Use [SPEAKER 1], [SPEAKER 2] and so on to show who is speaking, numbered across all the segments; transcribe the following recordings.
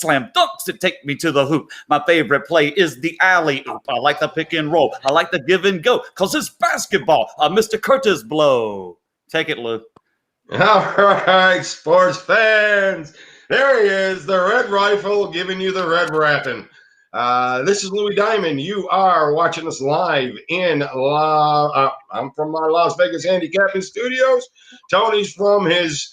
[SPEAKER 1] slam dunks that take me to the hoop. My favorite play is the alley-oop. I like the pick and roll. I like the give and go because it's basketball. Mr. Curtis Blow. Take it, Lou.
[SPEAKER 2] All right, sports fans. There he is, the Red Rifle, giving you the red rapping. This is Louie Diamond. You are watching us live in I'm from my Las Vegas handicapping studios. Tony's from his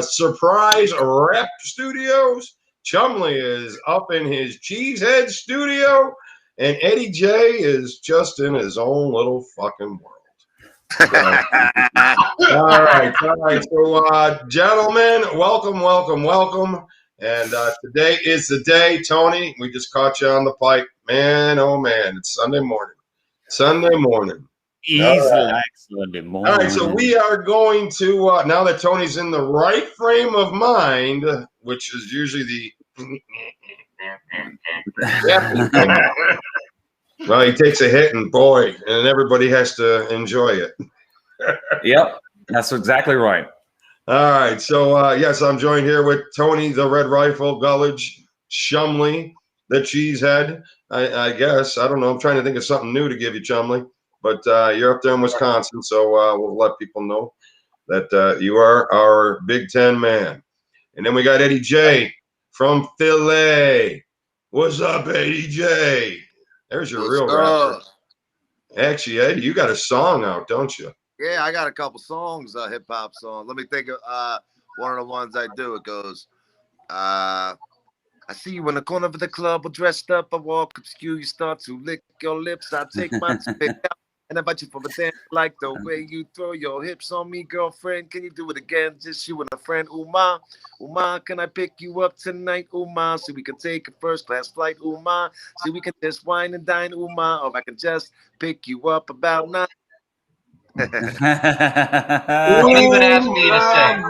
[SPEAKER 2] surprise rap studios. Chumly is up in his Cheesehead studio. And Eddie J is just in his own little fucking world. All right. So, gentlemen, welcome. And today is the day, Tony. We just caught you on the pipe. Man, oh, man. It's Sunday morning.
[SPEAKER 1] Easy like Sunday morning.
[SPEAKER 2] All right. So we are going to, now that Tony's in the right frame of mind, which is usually the well, he takes a hit and boy, and everybody has to enjoy it.
[SPEAKER 1] Yep, that's exactly right.
[SPEAKER 2] All right, so yes, I'm joined here with Tony, the Red Rifle, Gulledge, Chumly, the Cheesehead. I guess I don't know. I'm trying to think of something new to give you, Chumly, but you're up there in Wisconsin, so we'll let people know that you are our Big Ten man. And then we got Eddie J from Philly. What's up, Eddie J? There's your real rapper. Actually, Eddie, you got a song out, don't you?
[SPEAKER 3] Yeah, I got a couple songs, hip hop songs. Let me think of one of the ones I do. It goes, I see you in the corner of the club, all dressed up. I walk up to you, you start to lick your lips. I take my spit out and invite you for a dance. Like the way you throw your hips on me, girlfriend. Can you do it again? Just you and a friend. Uma, can I pick you up tonight? Uma, so we can take a first class flight. Uma, so we can just wine and dine. Uma, or I can just pick you up about 9.
[SPEAKER 4] Don't even ask me to sing.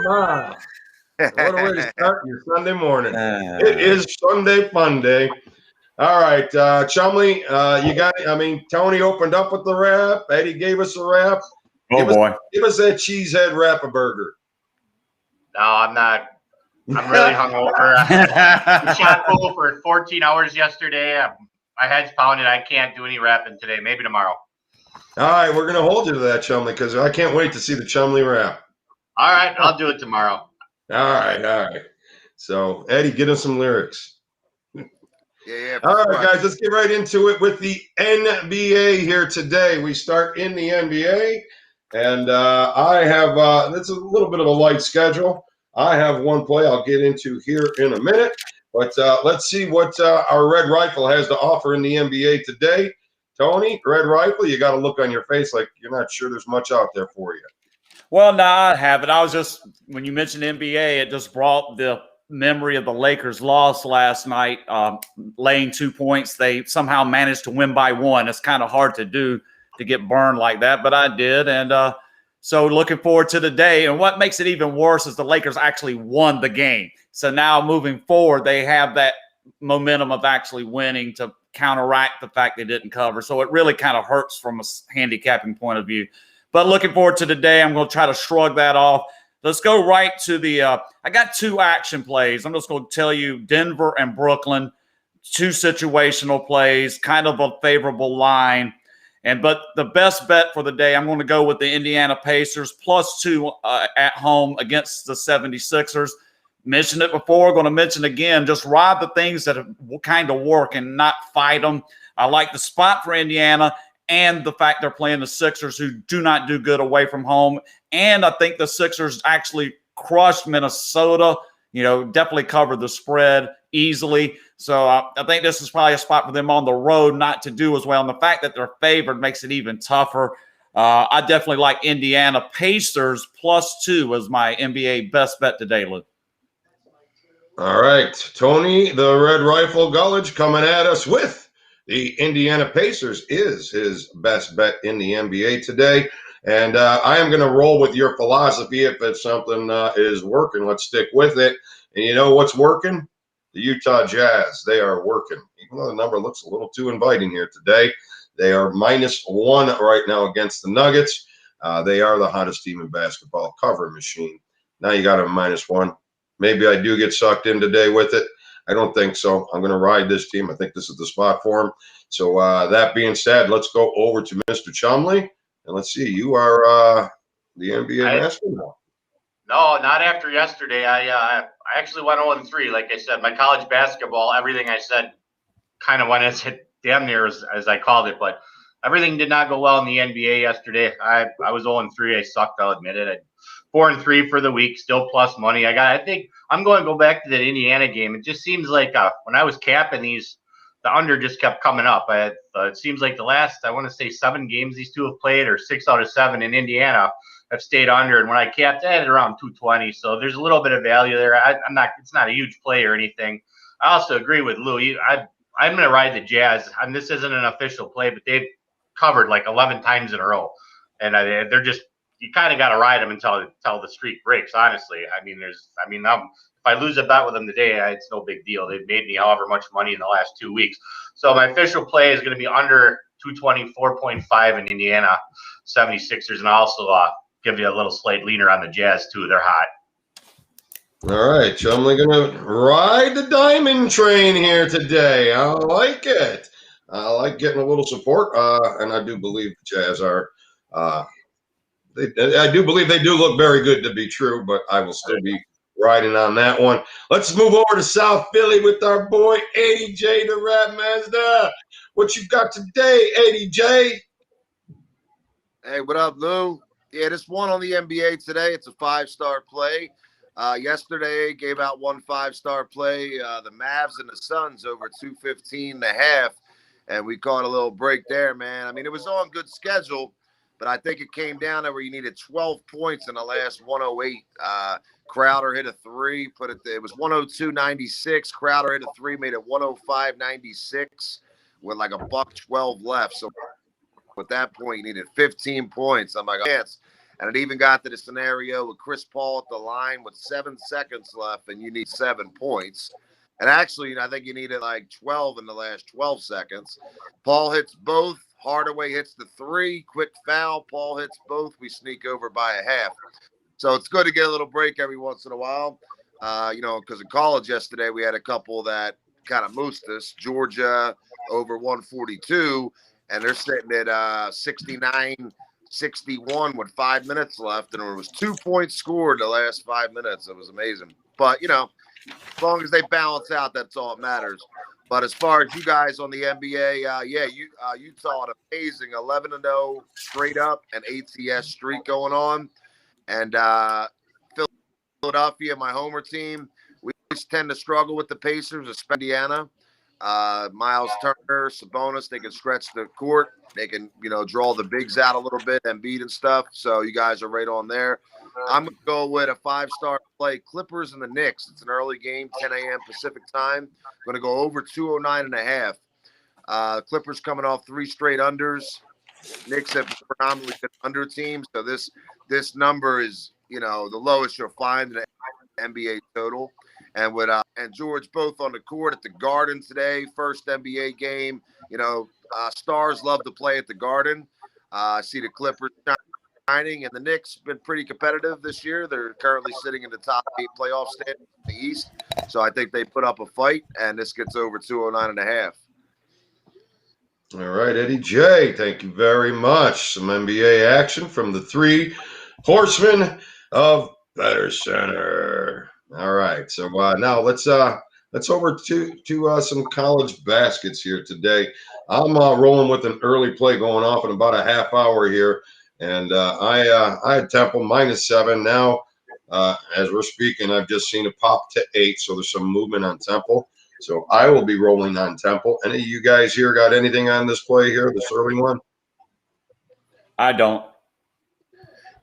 [SPEAKER 2] What a way to start your Sunday morning. It is Sunday fun day. All right, Chumly, Tony opened up with the rap. Eddie gave us a rap.
[SPEAKER 1] Boy.
[SPEAKER 2] Give us that Cheesehead Rap-A-Burger.
[SPEAKER 4] No, I'm not. I'm really hungover. I shot pool for 14 hours yesterday. My head's pounding. I can't do any rapping today. Maybe tomorrow.
[SPEAKER 2] All right, we're going to hold you to that, Chumly, because I can't wait to see the Chumly rap.
[SPEAKER 4] All right, I'll do it tomorrow.
[SPEAKER 2] All right. So, Eddie, get us some lyrics.
[SPEAKER 3] Yeah.
[SPEAKER 2] All right, guys, let's get right into it with the NBA here today. We start in the NBA, and I have it's a little bit of a light schedule. I have one play I'll get into here in a minute, but let's see what our Red Rifle has to offer in the NBA today. Tony, Red Rifle, you got a look on your face like you're not sure there's much out there for you.
[SPEAKER 1] Well, no, I haven't. I was just, when you mentioned NBA, it just brought the memory of the Lakers' loss last night, laying 2 points. They somehow managed to win by 1. It's kind of hard to do, to get burned like that, but I did. And so looking forward to the day. And what makes it even worse is the Lakers actually won the game. So now moving forward, they have that momentum of actually winning to counteract the fact they didn't cover. So it really kind of hurts from a handicapping point of view. But looking forward to the day. I'm going to try to shrug that off. Let's go right to the I got 2 action plays. I'm just going to tell you Denver and Brooklyn, 2 situational plays, kind of a favorable line. But the best bet for the day, I'm going to go with the Indiana Pacers +2 at home against the 76ers. Mentioned it before, going to mention again, just ride the things that kind of work and not fight them. I like the spot for Indiana and the fact they're playing the Sixers, who do not do good away from home. And I think the Sixers actually crushed Minnesota, definitely covered the spread easily. So I think this is probably a spot for them on the road not to do as well. And the fact that they're favored makes it even tougher. I definitely like Indiana Pacers +2 as my NBA best bet today, Lou.
[SPEAKER 2] All right, Tony, the Red Rifle Gulledge, coming at us with the Indiana Pacers is his best bet in the NBA today. And I am going to roll with your philosophy. If it's something is working, let's stick with it. And you know what's working? The Utah Jazz. They are working. Even though the number looks a little too inviting here today, they are -1 right now against the Nuggets. They are the hottest team in basketball, cover machine. Now you got them -1. Maybe I do get sucked in today with it. I don't think so. I'm going to ride this team. I think this is the spot for him. So that being said, let's go over to Mr. Chumley, and let's see. You are the NBA master now.
[SPEAKER 4] No, not after yesterday. I actually went 0-3. Like I said, my college basketball, everything I said kind of went as damn near as I called it, but everything did not go well in the NBA yesterday. I was 0-3. I sucked. I'll admit it. 4-3 for the week, still plus money. I think I'm going to go back to that Indiana game. It just seems like when I was capping these, the under just kept coming up. It seems like the last, I want to say 7 games these two have played, or 6 out of 7 in Indiana, have stayed under. And when I capped at around 220, so there's a little bit of value there. It's not a huge play or anything. I also agree with Louie. I'm going to ride the Jazz. This isn't an official play, but they've covered like 11 times in a row, and they're just, you kind of got to ride them until the streak breaks. Honestly, if I lose a bet with them today, it's no big deal. They've made me however much money in the last 2 weeks. So my official play is going to be under 224.5 in Indiana 76ers, and I'll also give you a little slight leaner on the Jazz too. They're hot.
[SPEAKER 2] All right, Chumley going to ride the diamond train here today. I like it. I like getting a little support, and I do believe the Jazz are. I do believe they do look very good to be true, but I will still be riding on that one. Let's move over to South Philly with our boy Eddie J, the Rat Mazda. What you got today, Eddie J?
[SPEAKER 3] Hey, what up, Lou? Yeah, this one on the NBA today. It's a 5-star play. Yesterday gave out 1 5-star play. The Mavs and the Suns over 215.5, and we caught a little break there, man. I mean, it was on good schedule, but I think it came down to where you needed 12 points in the last 108. Crowder hit a 3, it was 102.96. Crowder hit a 3, made it 105.96 with like $1:12 left. So at that point, you needed 15 points. I'm like, yes. And it even got to the scenario with Chris Paul at the line with 7 seconds left, and you need 7 points. And actually, I think you needed like 12 in the last 12 seconds. Paul hits both. Hardaway hits the 3. Quick foul. Paul hits both. We sneak over by a half. So it's good to get a little break every once in a while. Because in college yesterday, we had a couple that kind of moosed us. Georgia over 142, and they're sitting at 69-61 with 5 minutes left, and there was 2 points scored the last 5 minutes. It was amazing. But, as long as they balance out, that's all that matters. But as far as you guys on the NBA, Utah an amazing 11-0 straight up and ATS streak going on. And Philadelphia, my homer team, we tend to struggle with the Pacers, especially Indiana. Miles Turner, Sabonis, they can stretch the court. They can, draw the bigs out a little bit, Embiid and stuff. So you guys are right on there. I'm going to go with a 5-star play, Clippers and the Knicks. It's an early game, 10 a.m. Pacific time. I'm going to go over 209.5. Clippers coming off 3 straight unders. Knicks have predominantly been under teams. So this number is, the lowest you'll find in the NBA total. And with and George both on the court at the Garden today, first NBA game. Stars love to play at the Garden. I see the Clippers shining, and the Knicks been pretty competitive this year. They're currently sitting in the top 8 playoff standings in the East. So I think they put up a fight, and this gets over 209.5.
[SPEAKER 2] All right, Eddie J, thank you very much. Some NBA action from the 3 horsemen of BettorCenter. All right, so now let's over to some college baskets here today. I'm rolling with an early play going off in about a half hour here, and I had Temple -7. Now, as we're speaking, I've just seen it pop to 8, so there's some movement on Temple. So I will be rolling on Temple. Any of you guys here got anything on this play here, this early one?
[SPEAKER 1] I don't.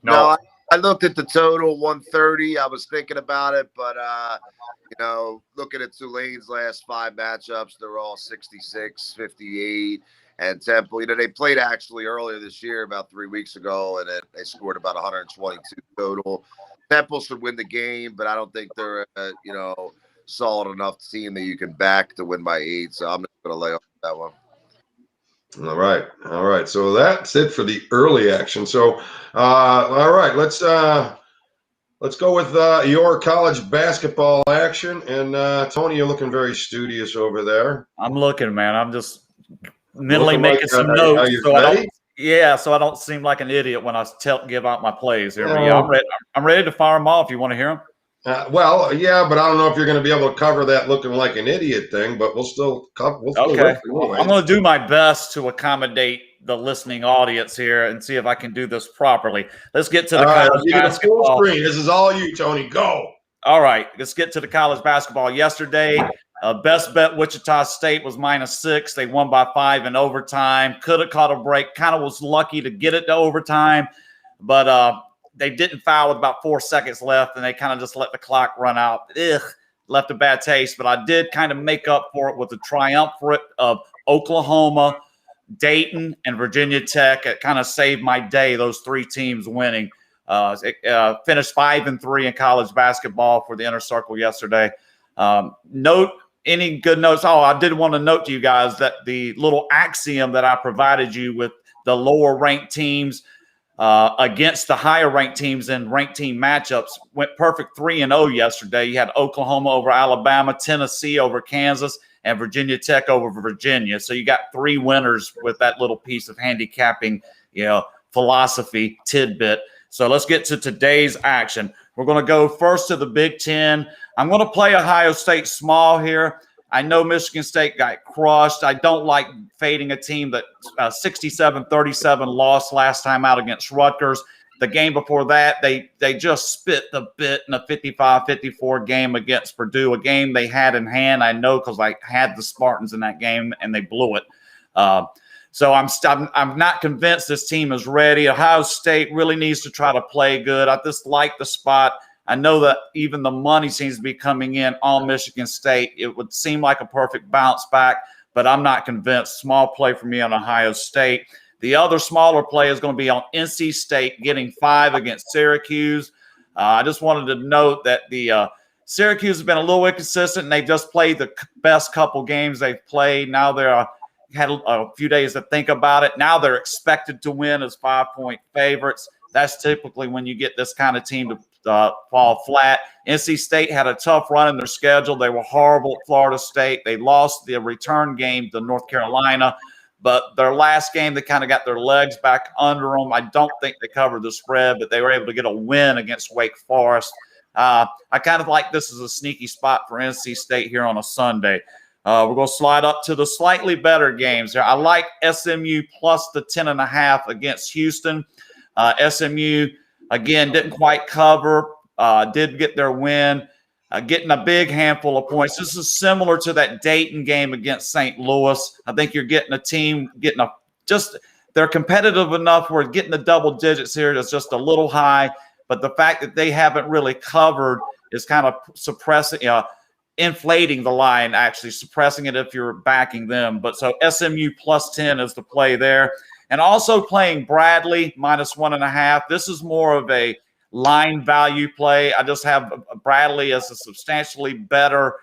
[SPEAKER 3] No, I looked at the total 130. I was thinking about it, but looking at Tulane's last 5 matchups, they're all 66, 58, and Temple. They played actually earlier this year, about 3 weeks ago, and they scored about 122 total. Temple should win the game, but I don't think they're solid enough team that you can back to win by 8. So I'm just going to lay off that one.
[SPEAKER 2] All right. So that's it for the early action. So, all right, let's Let's go with your college basketball action. And Tony, you're looking very studious over there.
[SPEAKER 1] I'm looking, man. I'm just mentally
[SPEAKER 2] Looking
[SPEAKER 1] making some
[SPEAKER 2] are
[SPEAKER 1] notes
[SPEAKER 2] you
[SPEAKER 1] so
[SPEAKER 2] ready?
[SPEAKER 1] I don't. Yeah, so I don't seem like an idiot when I give out my plays here. But yeah,
[SPEAKER 2] Yeah.
[SPEAKER 1] I'm ready. I'm ready to fire them off. You want to hear them?
[SPEAKER 2] Well, yeah, but I don't know if you're going to be able to cover that looking like an idiot thing. But we'll still
[SPEAKER 1] Okay.
[SPEAKER 2] anyway.
[SPEAKER 1] I'm going to do my best to accommodate the listening audience here and see if I can do this properly. Let's get to the college
[SPEAKER 2] I'll give you the full
[SPEAKER 1] basketball.
[SPEAKER 2] screen. This is all you, Tony. Go.
[SPEAKER 1] All right, let's get to the college basketball. Yesterday, best bet Wichita State was -6. They won by 5 in overtime. Could have caught a break. Kind of was lucky to get it to overtime, but they didn't foul with about 4 seconds left, and they kind of just let the clock run out. Left a bad taste, but I did kind of make up for it with the triumvirate of Oklahoma, Dayton, and Virginia Tech. It kind of saved my day, those 3 teams winning. Finished 5-3 in college basketball for the Inner Circle yesterday. Note any good notes? Oh, I did want to note to you guys that the little axiom that I provided you with the lower ranked teams against the higher ranked teams in ranked team matchups went perfect 3-0 yesterday. You had Oklahoma over Alabama, Tennessee over Kansas, and Virginia Tech over Virginia. So you got 3 winners with that little piece of handicapping, philosophy tidbit. So let's get to today's action. We're going to go first to the Big Ten. I'm going to play Ohio State small here. I know Michigan State got crushed. I don't like fading a team that 67-37 lost last time out against Rutgers. The game before that, they just spit the bit in a 55-54 game against Purdue, a game they had in hand. I know because I had the Spartans in that game, and they blew it. So I'm not convinced this team is ready. Ohio State really needs to try to play good. I just like the spot. I know that even the money seems to be coming in on Michigan State. It would seem like a perfect bounce back, but I'm not convinced. Small play for me on Ohio State. The other smaller play is going to be on NC State getting 5 against Syracuse. I just wanted to note that the Syracuse has been a little inconsistent, and they've just played the best couple games they've played. Now they're had a few days to think about it. Now they're expected to win as 5-point favorites. That's typically when you get this kind of team to fall flat. NC State had a tough run in their schedule. They were horrible at Florida State. They lost the return game to North Carolina, but their last game, they kind of got their legs back under them. I don't think they covered the spread, but they were able to get a win against Wake Forest. I kind of like this as a sneaky spot for NC State here on a Sunday. We're going to slide up to the slightly better games here. I like SMU plus the 10.5 against Houston. SMU, again, didn't quite cover, did get their win, getting a big handful of points. This is similar to that Dayton game against St. Louis. I think you're getting a team they're competitive enough where getting the double digits here is just a little high, but the fact that they haven't really covered is kind of suppressing, inflating the line, actually suppressing it if you're backing them. But so SMU plus 10 is the play there. And also playing Bradley -1.5. This is more of a line value play. I just have Bradley as a substantially better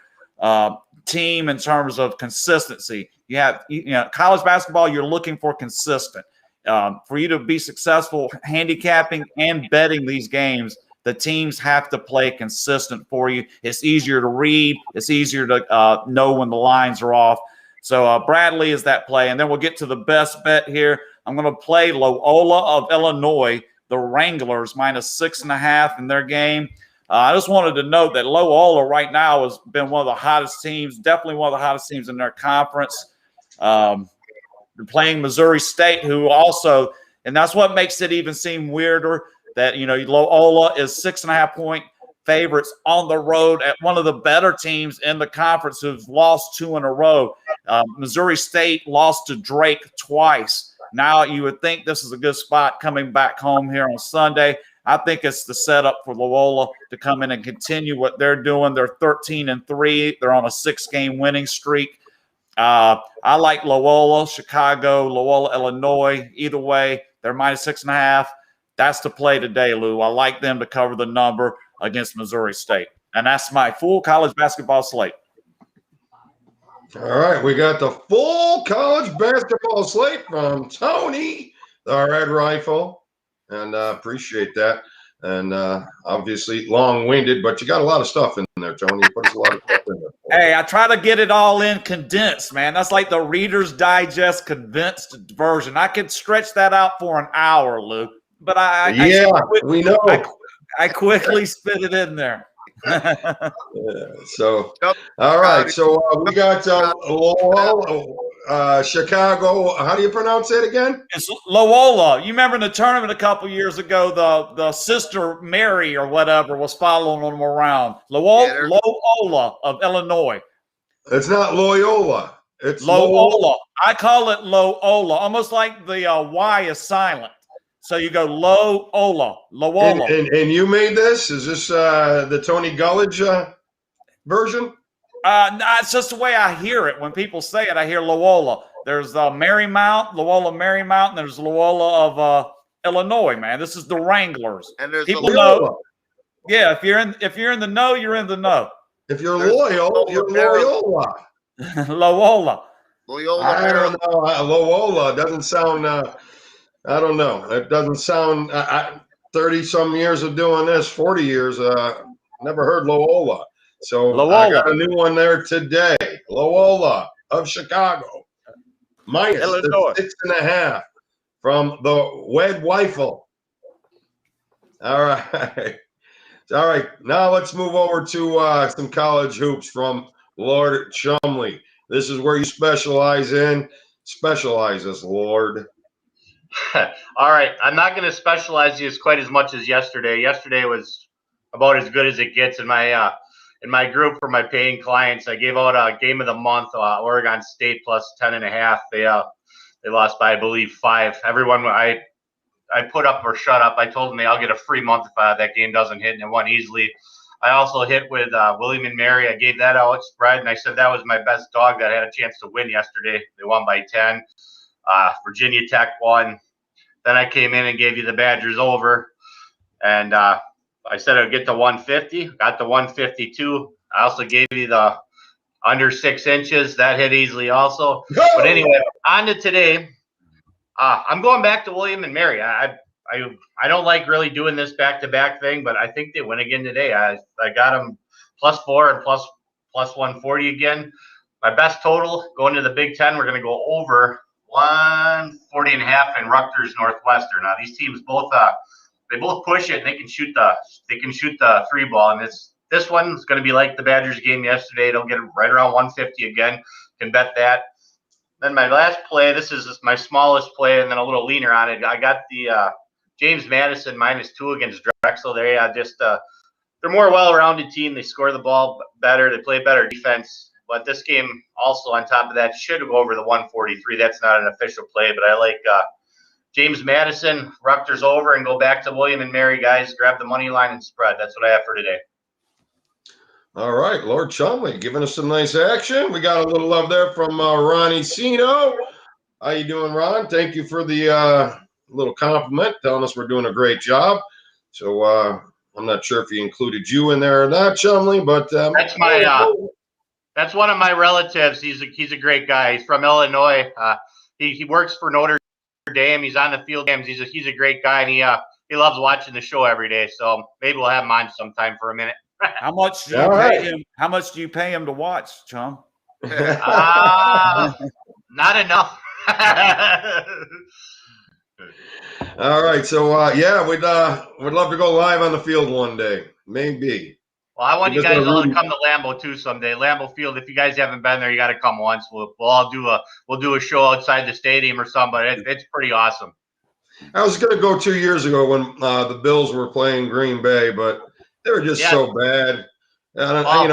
[SPEAKER 1] team in terms of consistency. You have, college basketball, you're looking for consistent. For you to be successful handicapping and betting these games, the teams have to play consistent for you. It's easier to read. It's easier to know when the lines are off. So Bradley is that play. And then we'll get to the best bet here. I'm going to play Loyola of Illinois, the Wranglers, -6.5 in their game. I just wanted to note that Loyola right now has been one of the hottest teams, definitely one of the hottest teams in their conference. They're playing Missouri State, who also, and that's what makes it even seem weirder, that, Loyola is 6.5-point favorites on the road at one of the better teams in the conference who've lost 2 in a row. Missouri State lost to Drake twice. Now you would think this is a good spot coming back home here on Sunday. I think it's the setup for Loyola to come in and continue what they're doing. They're 13-3. They're on a 6-game winning streak. I like Loyola, Chicago, Loyola, Illinois. Either way, they're -6.5. That's the play today, Lou. I like them to cover the number against Missouri State. And that's my full college basketball slate.
[SPEAKER 2] All right, we got the full college basketball slate from Tony, the Red Rifle, and appreciate that. and obviously long-winded, but you got a lot of stuff in there, Tony. You put a lot of stuff in there.
[SPEAKER 1] Hey, I try to get it all in condensed, man. That's like the Reader's Digest condensed version. I could stretch that out for an hour, Luke, but
[SPEAKER 2] we know.
[SPEAKER 1] I quickly spit it in there.
[SPEAKER 2] Yeah, so, all right. So we got Lowell, Chicago. How do you pronounce it again?
[SPEAKER 1] It's Loyola. You remember in the tournament a couple years ago, the sister Mary or whatever was following them around. Loyola of Illinois.
[SPEAKER 2] It's not Loyola. It's
[SPEAKER 1] Loyola. I call it Loyola, almost like the Y is silent. So you go Loyola.
[SPEAKER 2] And you made this? Is this the Tony Gulledge version?
[SPEAKER 1] No, it's just the way I hear it. When people say it, I hear Loyola. There's Loyola Marymount, and there's Loyola of Illinois, man. This is the Wranglers.
[SPEAKER 3] And there's
[SPEAKER 1] people know. Yeah, if you're in the know, you're in the know.
[SPEAKER 2] If you're loyal, you're Loyola.
[SPEAKER 1] Loyola.
[SPEAKER 2] I don't know. Loyola doesn't sound. I don't know. It doesn't sound. 30-some years of doing this, 40 years. Never heard Loyola. So I got a new one there today. Loyola of Chicago. Minus the 6.5 from the Wed Weifel. All right. All right. Now let's move over to some college hoops from Lord Chumly. This is where you specialize in. Specialize us, Lord.
[SPEAKER 4] All right. I'm not going to specialize you quite as much as yesterday. Yesterday was about as good as it gets in my group for my paying clients. I gave out a game of the month, Oregon State plus 10.5. They lost by, I believe, 5. Everyone I put up or shut up. I told them I'll get a free month if that game doesn't hit, and it won easily. I also hit with William and Mary. I gave that out spread, and I said that was my best dog that had a chance to win yesterday. They won by 10. Virginia Tech won. Then I came in and gave you the Badgers over, and I said I'd get to 150. Got to 152. I also gave you the under 6 inches. That hit easily also.
[SPEAKER 2] Go!
[SPEAKER 4] But anyway, on to today. I'm going back to William and Mary. I don't like really doing this back-to-back thing, but I think they win again today. I got them +4 and plus 140 again. My best total going to the Big Ten, we're going to go over 140.5 in Rutgers Northwestern. Now these teams both they both push it and they can shoot the 3 ball, and this one's going to be like the Badgers game yesterday. They'll get right around 150 again. Can bet that. Then my last play, this is my smallest play, and then a little leaner on it. I got the James Madison -2 against Drexel. They're more well-rounded team. They score the ball better. They play better defense. But this game also on top of that should go over the 143. That's not an official play, but I like James Madison, Rutgers over, and go back to William and Mary, guys. Grab the money line and spread. That's what I have for today.
[SPEAKER 2] All right, Lord Chumly giving us some nice action. We got a little love there from Ronnie Sino. How you doing, Ron? Thank you for the little compliment, telling us we're doing a great job. So I'm not sure if he included you in there or not, Chumly, but
[SPEAKER 4] that's my that's one of my relatives. He's a great guy. He's from Illinois. He works for Notre Dame. He's on the field games. He's a great guy, and he loves watching the show every day. So maybe we'll have him on sometime for a minute.
[SPEAKER 1] How much do you pay him? How much do you pay him to watch, Chum?
[SPEAKER 4] Not enough.
[SPEAKER 2] All right, so yeah, we'd love to go live on the field one day, maybe.
[SPEAKER 4] Well, I want you guys all to come to Lambeau too someday. Lambeau Field. If you guys haven't been there, you got to come once. We'll all do a show outside the stadium or something. But it's pretty awesome.
[SPEAKER 2] I was going to go 2 years ago when the Bills were playing Green Bay, but they were just so bad. And I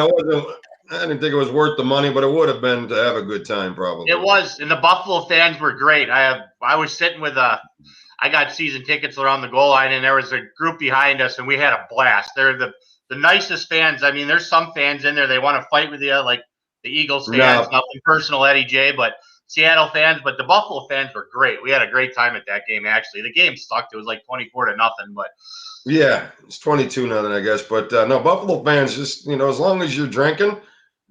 [SPEAKER 2] didn't think it was worth the money, but it would have been to have a good time probably.
[SPEAKER 4] It was, and the Buffalo fans were great. I was sitting with I got season tickets around the goal line, and there was a group behind us, and we had a blast. They're the nicest fans. I mean, there's some fans in there, they want to fight with you, like the Eagles fans. No. Nothing personal, Eddie J, but Seattle fans. But the Buffalo fans were great. We had a great time at that game, actually. The game sucked. It was like 24-0, but
[SPEAKER 2] yeah, it's 22-0, I guess. But no, Buffalo fans, just as long as you're drinking.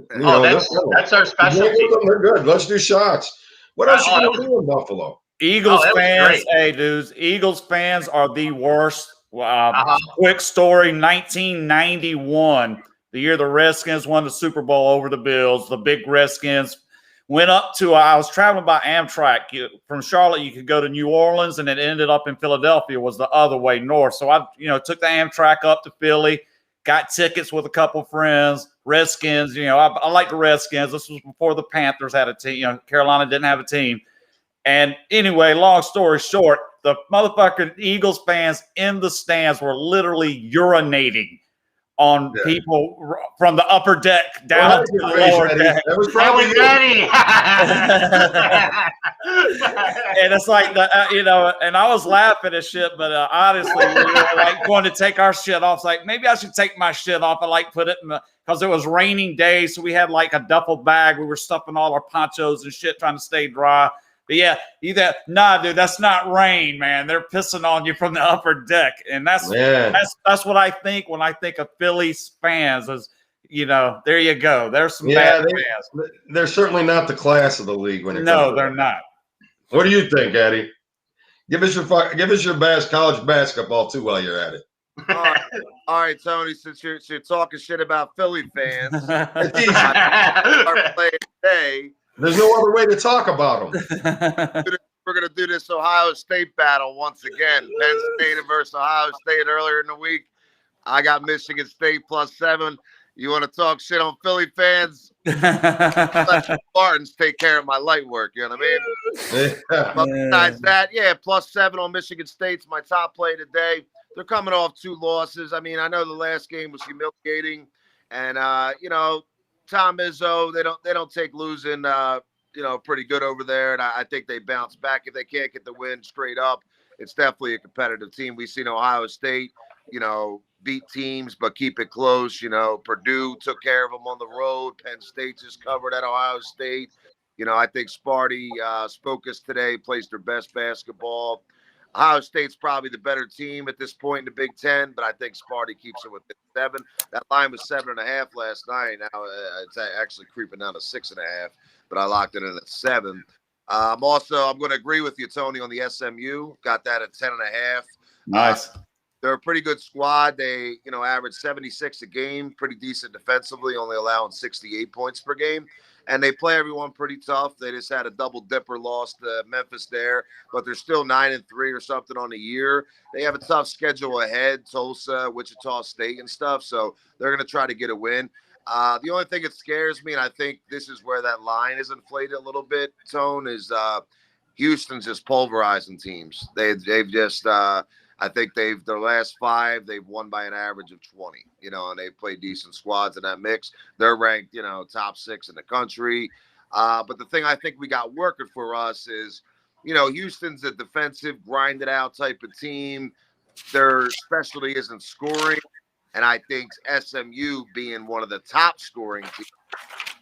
[SPEAKER 4] That's our specialty.
[SPEAKER 2] They're good. Let's do shots. What else you gonna do in Buffalo?
[SPEAKER 1] Eagles fans, hey dudes, Eagles fans are the worst Quick story, 1991, the year the Redskins won the Super Bowl over the Bills. The big Redskins went up to, I was traveling by Amtrak. From Charlotte, you could go to New Orleans, and it ended up in Philadelphia, was the other way north. So I, took the Amtrak up to Philly, got tickets with a couple friends, Redskins. I like the Redskins. This was before the Panthers had a team. Carolina didn't have a team. And anyway, long story short, the motherfucking Eagles fans in the stands were literally urinating on people from the upper deck down to the lower deck.
[SPEAKER 2] That was probably
[SPEAKER 4] ready.
[SPEAKER 1] And it's like, and I was laughing at shit, but honestly, we were like going to take our shit off. It's like, maybe I should take my shit off and like put it in because it was raining days. So we had like a duffel bag. We were stuffing all our ponchos and shit, trying to stay dry. But yeah, nah, dude, that's not rain, man. They're pissing on you from the upper deck, and that's what I think when I think of Phillies fans. Is there you go. There's some bad fans.
[SPEAKER 2] They're certainly not the class of the league when it comes to
[SPEAKER 1] they're not.
[SPEAKER 2] What do you think, Eddie? Give us your best college basketball too while you're at it.
[SPEAKER 3] All right, Tony. Since you're talking shit about Philly fans,
[SPEAKER 2] It's easy.
[SPEAKER 3] our play today.
[SPEAKER 2] There's no other way to talk about them.
[SPEAKER 3] We're going to do this Ohio State battle once again. Penn State versus Ohio State earlier in the week. I got Michigan State +7. You want to talk shit on Philly fans? Let the Spartans take care of my light work. You know what I mean? But besides that, +7 on Michigan State's my top play today. They're coming off 2 losses. I mean, I know the last game was humiliating. And, Tom Izzo, they don't take losing, pretty good over there, and I think they bounce back if they can't get the win straight up. It's definitely a competitive team. We've seen Ohio State, beat teams but keep it close. Purdue took care of them on the road. Penn State just covered at Ohio State. I think Sparty spoke us today, plays their best basketball. Ohio State's probably the better team at this point in the Big Ten, but I think Sparty keeps it within 7. That line was 7.5 last night. Now it's actually creeping down to 6.5, but I locked it in at 7. I'm going to agree with you, Tony, on the SMU. Got that at 10.5.
[SPEAKER 1] Nice.
[SPEAKER 3] They're a pretty good squad. They, average 76 a game, pretty decent defensively, only allowing 68 points per game. And they play everyone pretty tough. They just had a double dipper loss to Memphis there, but they're still 9-3 or something on the year. They have a tough schedule ahead, Tulsa, Wichita State and stuff. So they're going to try to get a win. The only thing that scares me, and I think this is where that line is inflated a little bit, Tone, is Houston's just pulverizing teams. They've just I think their last 5, they've won by an average of 20, and they play decent squads in that mix. They're ranked, top 6 in the country. But the thing I think we got working for us is, Houston's a defensive, grinded out type of team. Their specialty isn't scoring. And I think SMU being one of the top scoring teams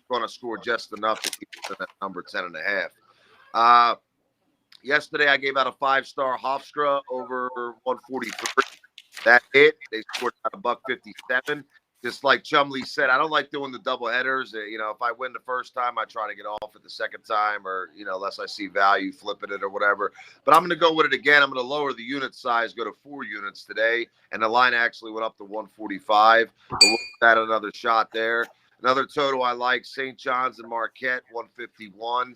[SPEAKER 3] going to score just enough to keep it at number 10.5. Yesterday, I gave out a 5-star Hofstra over 143. That hit. They scored at $1.57. Just like Chumly said, I don't like doing the double headers. If I win the first time, I try to get off it the second time, or unless I see value, flipping it or whatever. But I'm going to go with it again. I'm going to lower the unit size, go to 4 units today, and the line actually went up to 145. But we'll add another shot there. Another total I like: St. John's and Marquette, 151.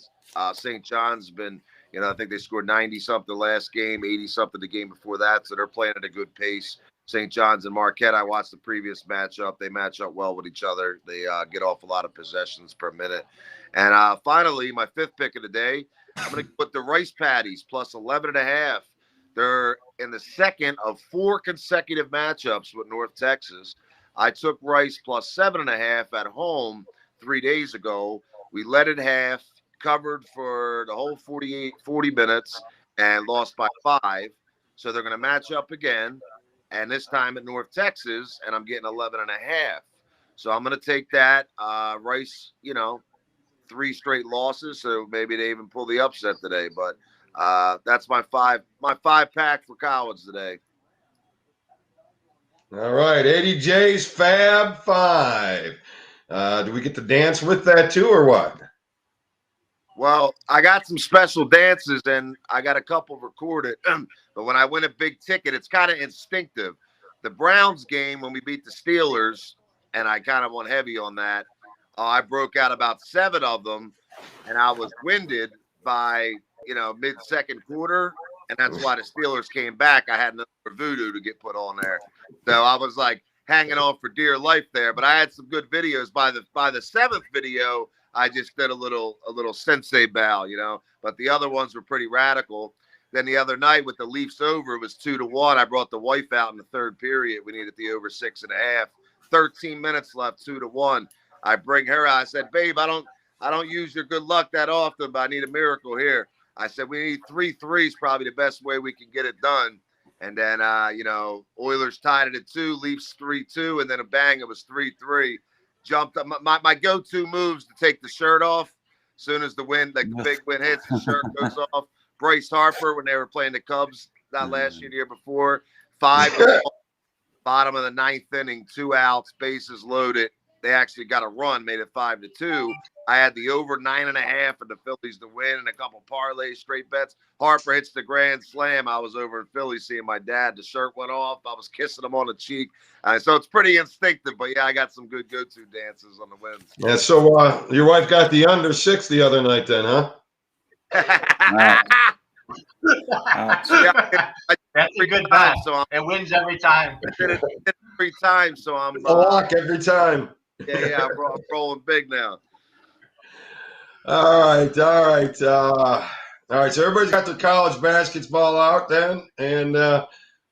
[SPEAKER 3] St. John's been. I think they scored 90-something last game, 80-something the game before that. So they're playing at a good pace. St. John's and Marquette, I watched the previous matchup. They match up well with each other. They get off a lot of possessions per minute. And finally, my 5th pick of the day, I'm going to put the Rice Patties plus 11.5. They're in the second of 4 consecutive matchups with North Texas. I took Rice plus 7.5 at home 3 days ago. We led at half, covered for the whole 40 minutes, and lost by 5. So they're going to match up again, and this time at North Texas, and I'm getting 11.5. So I'm going to take that. Rice, 3 straight losses, so maybe they even pull the upset today. But that's my 5-pack for college today.
[SPEAKER 2] All right, Eddie J's Fab 5. Do we get to dance with that too, or what?
[SPEAKER 3] Well, I got some special dances and I got a couple recorded. But when I win a big ticket, it's kind of instinctive. The Browns game, when we beat the Steelers, and I kind of went heavy on that, I broke out about 7 of them, and I was winded by, mid-second quarter. And that's why the Steelers came back. I had another voodoo to get put on there. So I was like hanging on for dear life there. But I had some good videos. By the 7th video, I just did a little sensei bow, but the other ones were pretty radical. Then the other night with the Leafs over, it was 2-1. I brought the wife out in the third period. We needed the over 6.5. 13 minutes left, 2-1. I bring her out. I said, babe, I don't use your good luck that often, but I need a miracle here. I said, we need 3 threes, probably the best way we can get it done. And then, Oilers tied it at 2, Leafs 3-2, and then a bang, it was 3-3. Jumped up. My go-to moves to take the shirt off. As soon as the wind, like the big wind hits, the shirt goes off. Bryce Harper, when they were playing the Cubs, not last year, the year before, 5 bottom of the 9th inning, 2 outs, bases loaded. They actually got a run, made it 5-2. I had the over 9.5 and the Phillies to win and a couple parlays, straight bets. Harper hits the grand slam. I was over in Philly seeing my dad. The shirt went off. I was kissing him on the cheek. So it's pretty instinctive, but yeah, I got some good go-to dances on the wins.
[SPEAKER 2] Yeah, so your wife got the under 6 the other night then, huh?
[SPEAKER 4] That's a good bet. So it wins every time.
[SPEAKER 3] Every time, so I'm
[SPEAKER 2] a lock every time.
[SPEAKER 3] Yeah, I'm rolling big now.
[SPEAKER 2] All right. So everybody's got their college basketball out then, and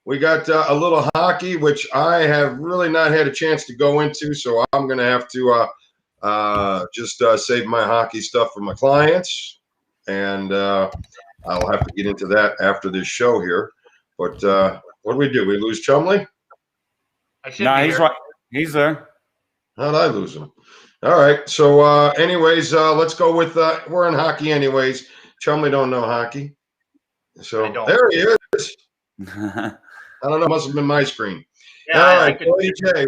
[SPEAKER 2] we got a little hockey, which I have really not had a chance to go into, so I'm going to have to just save my hockey stuff for my clients, and I'll have to get into that after this show here. But what do? We lose Chumly?
[SPEAKER 1] No, he's right. He's there.
[SPEAKER 2] How'd I lose him? All right. So, anyways, let's go with we're in hockey, anyways. Chumley don't know hockey, so there he is. I don't know. Must have been my screen.
[SPEAKER 4] Yeah,
[SPEAKER 2] all right, AJ,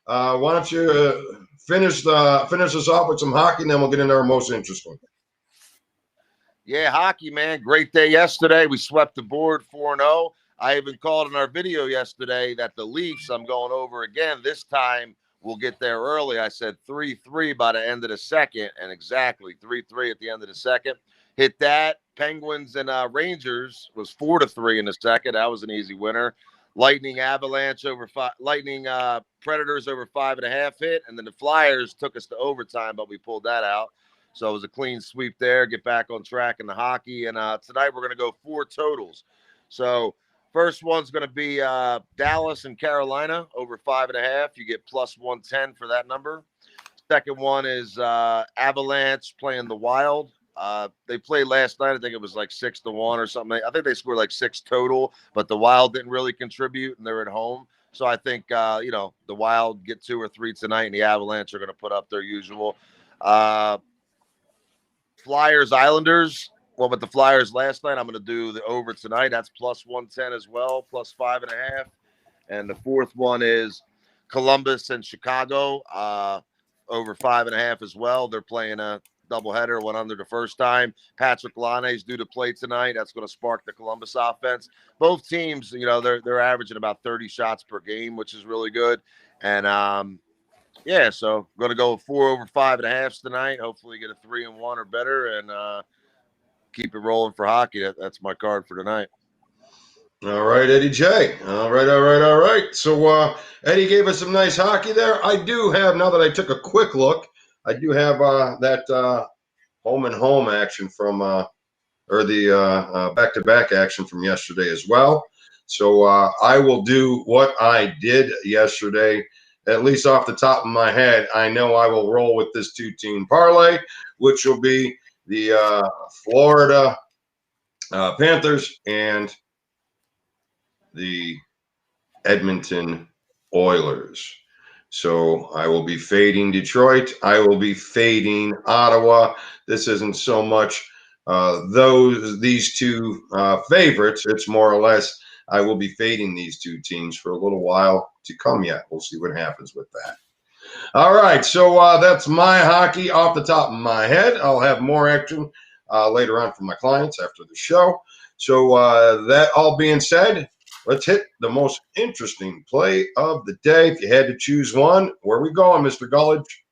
[SPEAKER 2] why don't you finish us off with some hockey, and then we'll get into our most interesting.
[SPEAKER 3] Yeah, hockey, man. Great day yesterday. We swept the board 4-0. I even called in our video yesterday that the Leafs, I'm going over again. This time we'll get there early. I said 3-3 by the end of the second, and exactly 3-3 at the end of the second. Hit that. Penguins and Rangers was 4-3 in the second. That was an easy winner. Lightning Avalanche over Lightning Predators over 5.5 hit, and then the Flyers took us to overtime, but we pulled that out. So it was a clean sweep there. Get back on track in the hockey, and tonight we're going to go 4 totals. So first one's going to be Dallas and Carolina over 5.5. You get plus 110 for that number. Second one is Avalanche playing the Wild. They played last night. I think it was like 6-1 or something. I think they scored like 6 total, but the Wild didn't really contribute, and they're at home. So I think, the Wild get 2 or 3 tonight, and the Avalanche are going to put up their usual. Flyers, Islanders. Well, with the Flyers last night, I'm going to do the over tonight. That's plus 110 as well, plus 5.5. And the fourth one is Columbus and Chicago, over 5.5 as well. They're playing a doubleheader, went under the first time. Patrick Lainez due to play tonight. That's going to spark the Columbus offense. Both teams, they're averaging about 30 shots per game, which is really good. And so I'm going to go 4 over 5.5 tonight. Hopefully get a 3-1 or better, and keep it rolling for hockey. That's my card for tonight.
[SPEAKER 2] All right, Eddie J. All right. So Eddie gave us some nice hockey there. I do have, now that I took a quick look, I do have that home and home action from, or the back-to-back action from yesterday as well. So I will do what I did yesterday, at least off the top of my head. I know I will roll with this 2-team parlay, which will be the Florida Panthers and the Edmonton Oilers. So I will be fading Detroit. I will be fading Ottawa. This isn't so much these two favorites. It's more or less I will be fading these 2 teams for a little while to come yet. We'll see what happens with that. All right, so that's my hockey off the top of my head. I'll have more action later on from my clients after the show. So that all being said, let's hit the most interesting play of the day. If you had to choose one, where are we going, Mr. Gulledge?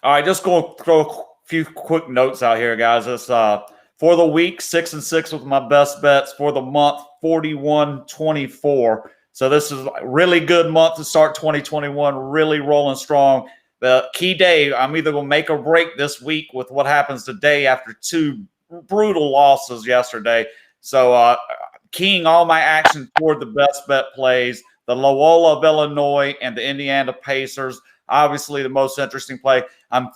[SPEAKER 1] All right, just going to throw a few quick notes out here, guys. It's for the week, 6-6 with my best bets. For the month, 41-24. So this is a really good month to start 2021, really rolling strong. The key day, I'm either going to make or break this week with what happens today after two brutal losses yesterday. So keying all my action toward the best bet plays, the Loyola of Illinois and the Indiana Pacers. Obviously, the most interesting play. I'm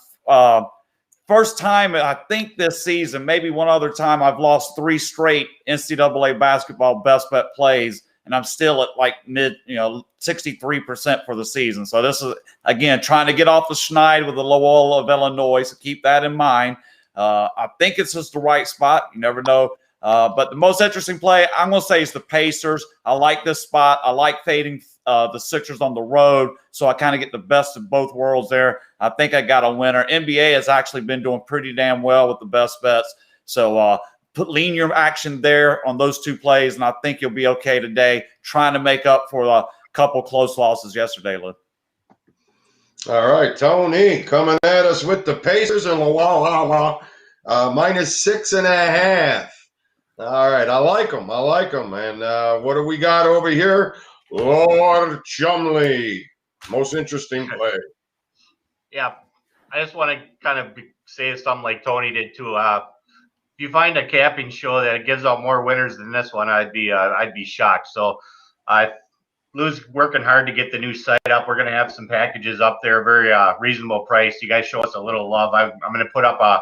[SPEAKER 1] first time, I think, this season, maybe one other time, I've lost 3 straight NCAA basketball best bet plays, and I'm still at like 63% for the season. So this is, again, trying to get off the schneid with the Loyola of Illinois, so keep that in mind. I think it's just the right spot. You never know. But the most interesting play, I'm going to say, is the Pacers. I like this spot. I like fading the Sixers on the road, so I kind of get the best of both worlds there. I think I got a winner. NBA has actually been doing pretty damn well with the best bets. So lean your action there on those 2 plays, and I think you'll be okay today, trying to make up for a couple close losses yesterday, Lou.
[SPEAKER 2] All right, Tony coming at us with the Pacers and minus 6.5. All right, I like them. And what do we got over here? Lord Chumly. Most interesting play.
[SPEAKER 4] Yeah, I just want to kind of say something like Tony did too. If you find a capping show that gives out more winners than this one, I'd be shocked. So, Lou's working hard to get the new site up. We're going to have some packages up there, very reasonable price. You guys show us a little love. I'm going to put up a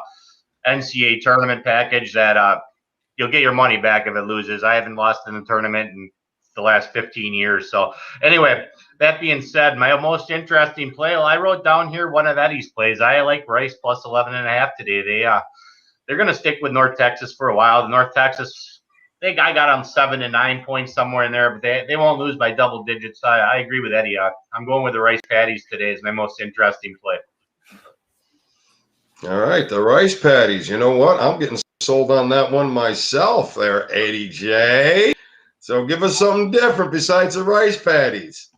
[SPEAKER 4] NCAA tournament package that you'll get your money back if it loses. I haven't lost in a tournament in the last 15 years. So anyway, that being said, my most interesting play, well, I wrote down here one of Eddie's plays. I like Rice plus 11.5 today. They're going to stick with North Texas for a while. North Texas, I got them 7 to 9 points somewhere in there, but they won't lose by double digits. I agree with Eddie. I'm going with the Rice Patties today as my most interesting play.
[SPEAKER 2] All right, the Rice Patties. You know what? I'm getting sold on that one myself there, Eddie J. So give us something different besides the Rice Patties.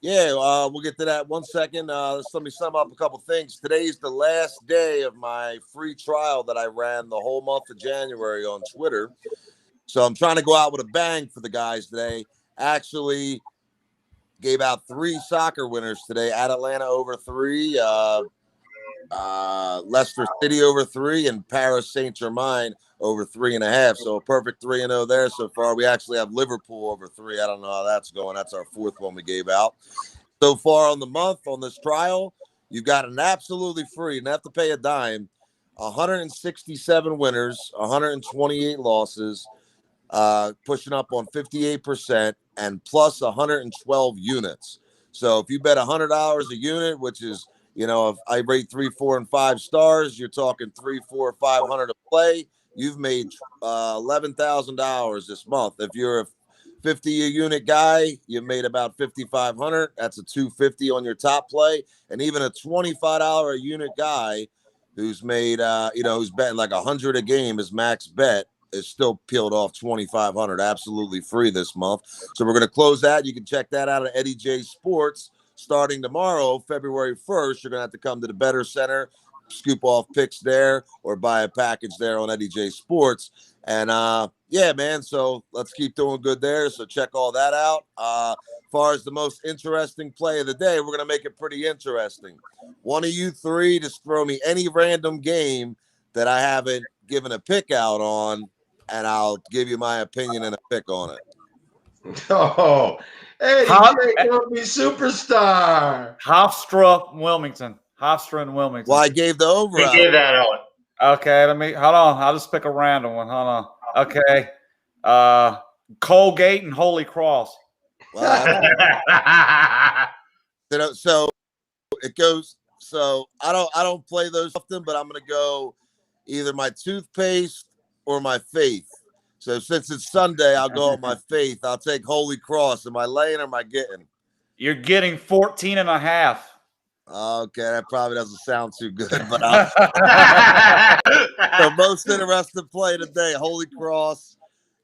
[SPEAKER 5] Yeah, we'll get to that one second. Let me sum up a couple things. Today's the last day of my free trial that I ran the whole month of January on Twitter. So I'm trying to go out with a bang for the guys today. Actually gave out 3 soccer winners today. At Atlanta over 3, Leicester City over 3, and Paris Saint-Germain over 3.5. So a perfect 3-0 there so far. We actually have Liverpool over 3. I don't know how that's going. That's our 4th one we gave out. So far on the month, on this trial, you've got an absolutely free, and have to pay a dime, 167 winners, 128 losses, pushing up on 58%, and plus 112 units. So if you bet $100 a unit, which is, if I rate 3, 4, and 5 stars, you're talking 3, 4, 500 a play. You've made $11,000 this month. If you're a 50 a unit guy, you made about 5,500. That's a 250 on your top play, and even a $25 a unit guy who's made, who's betting like 100 a game, his max bet, is still peeled off 2,500, absolutely free this month. So we're going to close that. You can check that out at Eddie J Sports. Starting tomorrow, February 1st, you're going to have to come to the BettorCenter, scoop off picks there, or buy a package there on Eddie J Sports. And, yeah, man, so let's keep doing good there. So check all that out. As far as the most interesting play of the day, we're going to make it pretty interesting. One of you 3 just throw me any random game that I haven't given a pick out on, and I'll give you my opinion and a pick on it.
[SPEAKER 2] Oh, Eddie J, be superstar.
[SPEAKER 1] Hofstra, Wilmington. Hofstra and Wilmington.
[SPEAKER 5] Well, I gave the over.
[SPEAKER 4] He gave that out.
[SPEAKER 1] Okay, hold on. I'll just pick a random one. Hold on. Okay. Colgate and Holy Cross.
[SPEAKER 5] Well, so it goes. So I don't play those often, but I'm gonna go either my toothpaste or my faith. So since it's Sunday, I'll go with my faith. I'll take Holy Cross. Am I laying or am I getting?
[SPEAKER 1] You're getting 14.5.
[SPEAKER 5] Okay, that probably doesn't sound too good, but the most interesting play today, Holy Cross.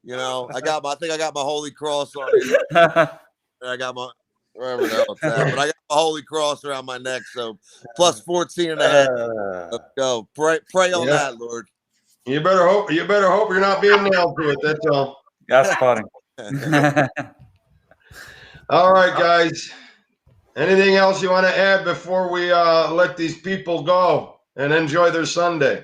[SPEAKER 5] You know, I think I got my Holy Cross on here. I got my wherever the hell it's at, but I got my Holy Cross around my neck, so plus 14.5. Let's go. Pray on that, Lord.
[SPEAKER 2] You better hope you're not being nailed to it. That's all.
[SPEAKER 1] That's funny.
[SPEAKER 2] All right, guys. Anything else you want to add before we let these people go and enjoy their Sunday?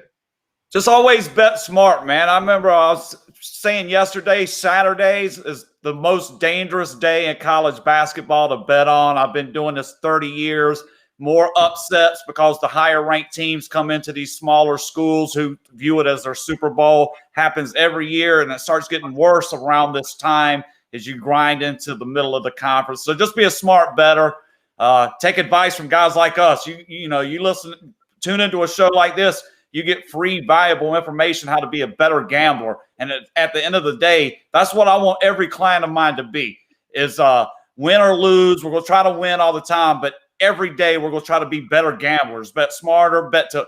[SPEAKER 1] Just always bet smart, man. I remember I was saying yesterday, Saturdays is the most dangerous day in college basketball to bet on. I've been doing this 30 years. More upsets because the higher ranked teams come into these smaller schools who view it as their Super Bowl. Happens every year, and it starts getting worse around this time as you grind into the middle of the conference. So just be a smart bettor. Take advice from guys like us. You tune into a show like this, you get free, valuable information how to be a better gambler. And at the end of the day, that's what I want every client of mine to be, is win or lose. We're going to try to win all the time, but every day we're going to try to be better gamblers, bet smarter, bet to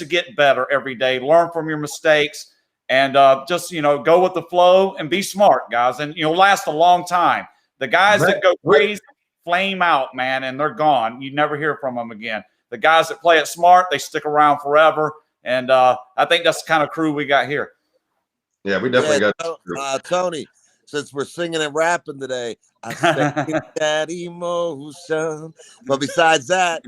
[SPEAKER 1] get better every day, learn from your mistakes, and just go with the flow and be smart, guys. And you'll last a long time. The guys that go crazy, flame out, man, and they're gone. You never hear from them again. The guys that play it smart, they stick around forever. And I think that's the kind of crew we got here.
[SPEAKER 2] Yeah, we definitely got
[SPEAKER 5] Tony. Since we're singing and rapping today, I said that emotion. But besides that,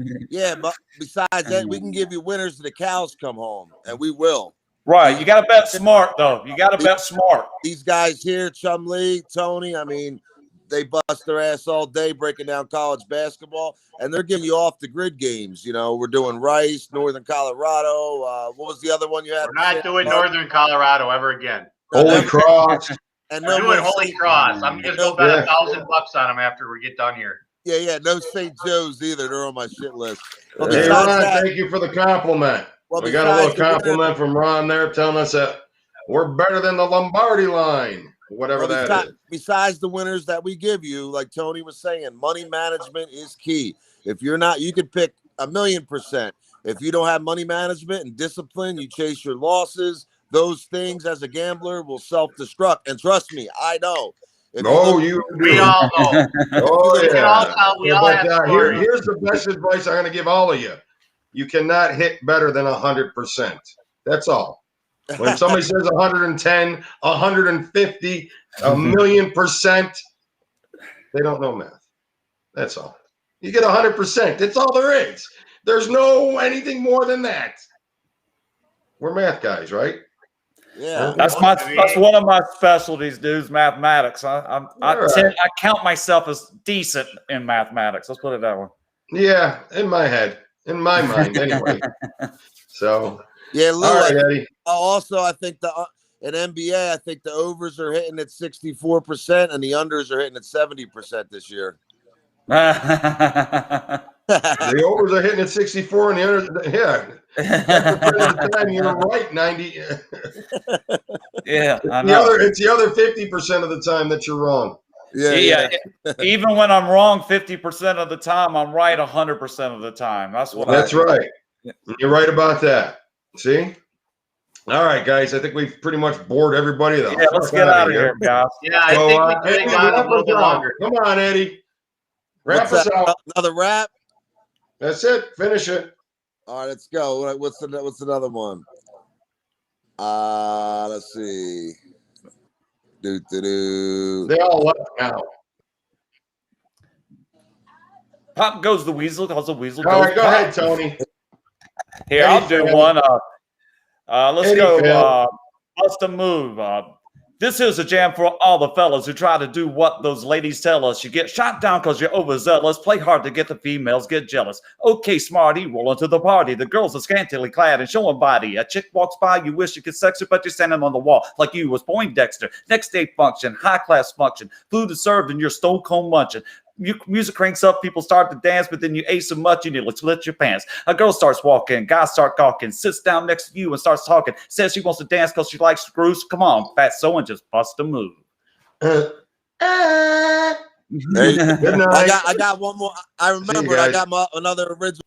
[SPEAKER 5] we can give you winners to the cows come home, and we will.
[SPEAKER 1] Right. You got to bet smart, though. You got to bet smart.
[SPEAKER 5] These guys here, Chumly, Tony, I mean, they bust their ass all day breaking down college basketball, and they're giving you off the grid games. You know, we're doing Rice, Northern Colorado. What was the other one you had?
[SPEAKER 4] We're not doing Northern Colorado ever again.
[SPEAKER 2] Holy Cross.
[SPEAKER 5] And
[SPEAKER 4] we're doing Holy Cross. I'm just going to bet $1,000 on them after we get done here.
[SPEAKER 5] Yeah. No St. Joe's either. They're on my shit list.
[SPEAKER 2] But hey, Ron, thank you for the compliment.
[SPEAKER 5] Well,
[SPEAKER 2] we got a little compliment from Ron there telling us that we're better than the Lombardi line, whatever that is.
[SPEAKER 5] Besides the winners that we give you, like Tony was saying, money management is key. If you're not, you could pick 1,000,000%. If you don't have money management and discipline, you chase your losses. Those things as a gambler will self-destruct. And trust me, I know.
[SPEAKER 4] We all know.
[SPEAKER 2] Oh, yeah.
[SPEAKER 4] We all have
[SPEAKER 2] here's the best advice I'm going to give all of you. You cannot hit better than 100%. That's all. When somebody says 110, 150, 1,000,000%, they don't know math. That's all. You get 100%. That's all there is. There's no anything more than that. We're math guys, right?
[SPEAKER 5] Yeah,
[SPEAKER 1] that's one of my specialties, dudes. Mathematics. I count myself as decent in mathematics. Let's put it that way.
[SPEAKER 2] Yeah, in my head, in my mind, anyway. So
[SPEAKER 5] yeah, Lou.
[SPEAKER 2] All right, Eddie.
[SPEAKER 5] Also, I think in NBA, I think the overs are hitting at 64% and the unders are hitting at 70% this year.
[SPEAKER 2] The overs are hitting at 64 and the unders, yeah. The time you're right, 90.
[SPEAKER 1] Yeah, I know.
[SPEAKER 2] It's the other 50% of the time that you're wrong.
[SPEAKER 1] Yeah. Even when I'm wrong 50% of the time, I'm right 100% of the time. That's
[SPEAKER 2] right. You're right about that. See? All right, guys. I think we've pretty much bored everybody.
[SPEAKER 1] Yeah, let's get out of here, guys.
[SPEAKER 4] Yeah, I think we could have gone a little bit longer.
[SPEAKER 2] Come on, Eddie. Wrap us out.
[SPEAKER 5] Another wrap?
[SPEAKER 2] That's it. Finish it.
[SPEAKER 5] All right, let's go. What's another one? Let's see.
[SPEAKER 2] They all left now.
[SPEAKER 1] Pop goes the weasel because the weasel
[SPEAKER 2] All
[SPEAKER 1] goes
[SPEAKER 2] right, go
[SPEAKER 1] pop.
[SPEAKER 2] ahead, Tony.
[SPEAKER 1] Here, I'll do one. Let's go. Bust a move. This is a jam for all the fellas who try to do what those ladies tell us. You get shot down because you're overzealous. Play hard to get the females get jealous. Okay, smarty, roll into the party. The girls are scantily clad and showing body. A chick walks by, you wish you could sex her, but you're standing on the wall like you was Poindexter. Next day function, high class function. Food is served and you're stone cold munching. Music cranks up, people start to dance, but then you ate so much you nearly split your pants. A girl starts walking, guys start gawking, sits down next to you and starts talking, says she wants to dance because she likes screws. Come on, fat so and just bust a move.
[SPEAKER 5] There you go.
[SPEAKER 2] Good night.
[SPEAKER 5] I got one more. I remembered. I got another original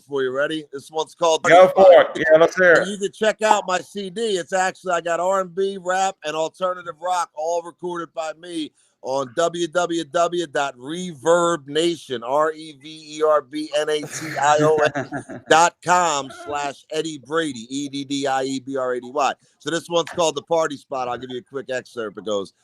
[SPEAKER 5] for you. Ready? This one's called
[SPEAKER 1] Go for it. Yeah, let's hear
[SPEAKER 5] And
[SPEAKER 1] it.
[SPEAKER 5] you can check out my CD. It's actually, I got R&B, rap, and alternative rock all recorded by me on www.reverbnation, REVERBNATION.com/Eddie Brady, EDDIEBRADY. So this one's called The Party Spot. I'll give you a quick excerpt. It goes,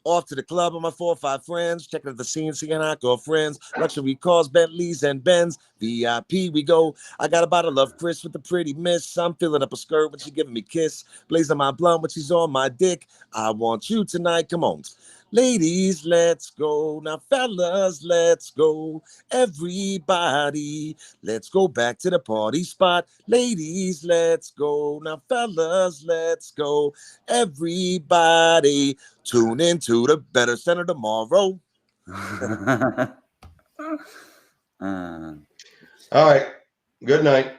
[SPEAKER 5] off to the club with my 4 or 5 friends, checking out the scene, seeing our girlfriends, luxury cars, Bentleys and Benz, VIP we go. I got a bottle of Chris with a pretty miss. I'm filling up a skirt when she giving me kiss, blazing my blunt when she's on my dick. I want you tonight, come on. Ladies, let's go. Now, fellas, let's go. Everybody, let's go back to the party spot. Ladies, let's go. Now, fellas, let's go. Everybody, tune into the Better Center tomorrow.
[SPEAKER 2] All right. Good night.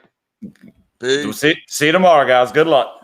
[SPEAKER 5] Peace.
[SPEAKER 1] See you tomorrow, guys. Good luck.